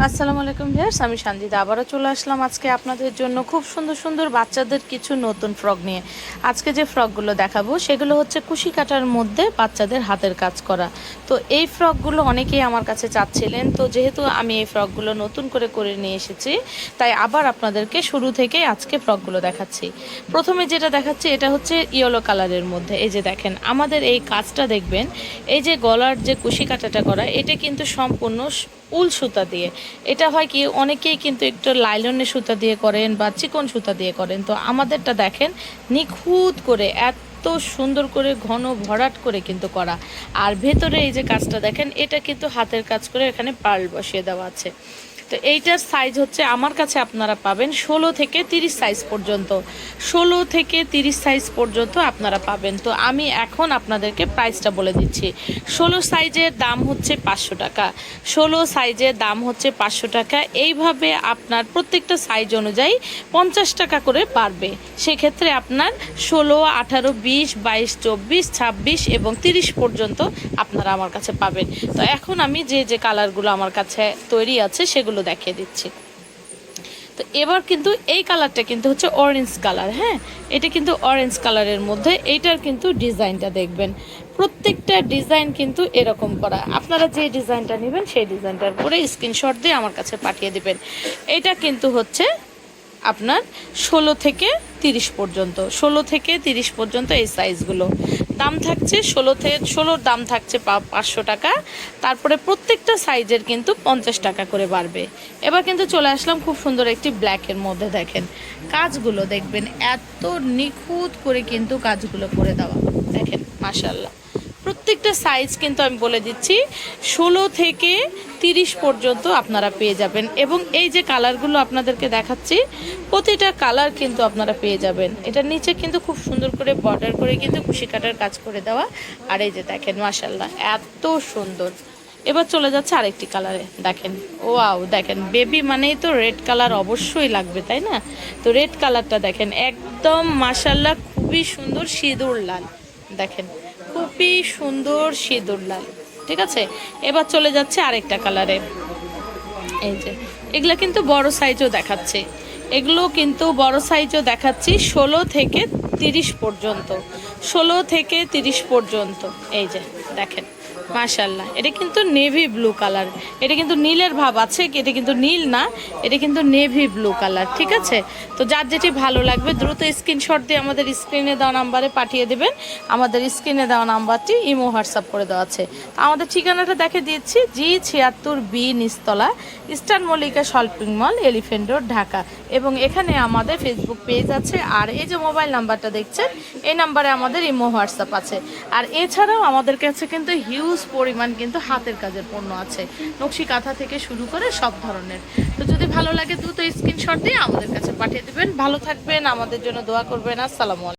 আসসালামু আলাইকুম ভিউয়ার্স, আমি সানজিদা আবারও চলে আসলাম আজকে আপনাদের জন্য খুব সুন্দর সুন্দর বাচ্চাদের কিছু নতুন ফ্রক নিয়ে। আজকে যে ফ্রকগুলো দেখাবো সেগুলো হচ্ছে কুশি কাটার মধ্যে বাচ্চাদের হাতের কাজ করা। তো এই ফ্রকগুলো অনেকেই আমার কাছে চাচ্ছিলেন, তো যেহেতু আমি এই ফ্রকগুলো নতুন করে নিয়ে এসেছি, তাই আবার আপনাদেরকে শুরু থেকে আজকে ফ্রকগুলো দেখাচ্ছি। প্রথমে যেটা দেখাচ্ছি এটা হচ্ছে ইয়েলো কালারের মধ্যে। এই যে দেখেন আমাদের এই কাজটা দেখবেন, এই যে গলার যে কুশি কাটাটা করা, এটা কিন্তু সম্পূর্ণ উল সুতা দিয়ে। এটা হয় কি অনেকেই কিন্তু একটু লাইলনের সুতা দিয়ে করেন বা চিকন সুতা দিয়ে করেন, তো আমাদেরটা দেখেন নিখুঁত করে এত সুন্দর করে ঘন ভরাট করে কিন্তু করা। আর ভেতরে এই যে কাজটা দেখেন, এটা কিন্তু হাতের কাজ করে এখানে পার্ল বসিয়ে দেওয়া আছে। তো এইটার সাইজ হচ্ছে আমার কাছে আপনারা পাবেন 16 থেকে 30 সাইজ পর্যন্ত। 16 থেকে 30 সাইজ পর্যন্ত আপনারা পাবেন। তো আমি এখন আপনাদেরকে প্রাইসটা বলে দিচ্ছি। 16 সাইজের দাম হচ্ছে 500 টাকা। 16 সাইজের দাম হচ্ছে 500 টাকা। এইভাবে আপনার প্রত্যেকটা সাইজ অনুযায়ী 50 টাকা করে পারবে। সেক্ষেত্রে আপনার 16, 18, 20, 22, 24, 26 এবং 30 পর্যন্ত আপনারা আমার কাছে পাবেন। তো এখন আমি যে কালারগুলো আমার কাছে তৈরি আছে সেগুলো দেখিয়ে দিচ্ছি। তো এবার কিন্তু এই কালারটা কিন্তু হচ্ছে অরেঞ্জ কালার। হ্যাঁ, এটা কিন্তু অরেঞ্জ কালারের মধ্যে। এইটার কিন্তু ডিজাইনটা দেখবেন, প্রত্যেকটা ডিজাইন কিন্তু এরকম করা। আপনারা যে ডিজাইনটা নেবেন সেই ডিজাইনটার পরে স্ক্রিনশট দিয়ে আমার কাছে পাঠিয়ে দিবেন। এটা কিন্তু হচ্ছে আপনার 16 থেকে 30 পর্যন্ত। 16 থেকে 30 পর্যন্ত এই সাইজগুলো দাম থাকছে। 16 দাম থাকছে 500 টাকা। তারপরে প্রত্যেকটা সাইজের কিন্তু 50 টাকা করে বাড়বে। এবার কিন্তু চলে আসলাম খুব সুন্দর একটি ব্ল্যাকের মধ্যে। দেখেন কাজগুলো দেখবেন, এত নিখুঁত করে কিন্তু কাজগুলো করে দেওয়া। দেখেন মাশাআল্লাহ, প্রত্যেকটা সাইজ কিন্তু আমি বলে দিচ্ছি 16 থেকে 30 পর্যন্ত আপনারা পেয়ে যাবেন। এবং এই যে কালারগুলো আপনাদেরকে দেখাচ্ছি, প্রতিটা কালার কিন্তু আপনারা পেয়ে যাবেন। এটার নিচে কিন্তু খুব সুন্দর করে বর্ডার করে কিন্তু কুশি কাটার কাজ করে দেওয়া। আর এই যে দেখেন মাশাআল্লাহ এত সুন্দর। এবার চলে যাচ্ছে আরেকটি কালারে। দেখেন ওয়াও, দেখেন বেবি মানেই তো রেড কালার অবশ্যই লাগবে, তাই না? তো রেড কালারটা দেখেন একদম মাশাআল্লাহ খুবই সুন্দর সিঁদুর লাল। দেখেন খুবই সুন্দর সিঁদুর লাল। ঠিক আছে, এবার চলে যাচ্ছে আরেকটা কালারে। এই যে এগুলা কিন্তু বড় সাইজও দেখাচ্ছে, এগুলো কিন্তু বড় সাইজও দেখাচ্ছি 16 থেকে 30 পর্যন্ত। 16 থেকে 30 পর্যন্ত। এই যে দেখেন মাশাআল্লাহ, এটা কিন্তু নেভি ব্লু কালার। এটা কিন্তু নীলের ভাব আছে, এটা কিন্তু নীল না, এটা কিন্তু নেভি ব্লু কালার। ঠিক আছে, তো যার যেটি ভালো লাগবে দ্রুত স্ক্রিনশট দিয়ে আমাদের স্ক্রিনে দেওয়া নাম্বারে পাঠিয়ে দেবেন। আমাদের স্ক্রিনে দেওয়া নাম্বারটি ইমো হোয়াটসঅ্যাপ করে দেওয়া আছে। আমাদের ঠিকানাটা দেখে দিচ্ছি, G76B নিচতলা, Eastern Mallika shopping mall, Elephant Road, Dhaka. এবং এখানে আমাদের ফেসবুক পেজ আছে। আর এই যে মোবাইল নাম্বারটা দেখছেন, এই নাম্বারে আমাদের ইমো হোয়াটসঅ্যাপ আছে। আর এছাড়াও আমাদের কাছে কিন্তু হিউজ পরিমাণ কিন্তু হাতের কাজের পণ্য আছে, নকশি কাঁথা থেকে শুরু করে সব ধরনের। তো যদি ভালো লাগে দ্রুত স্ক্রিনশট দিয়ে আমাদের কাছে পাঠিয়ে দেবেন। ভালো থাকবেন, আমাদের জন্য দোয়া করবেন। আসসালামু আলাইকুম।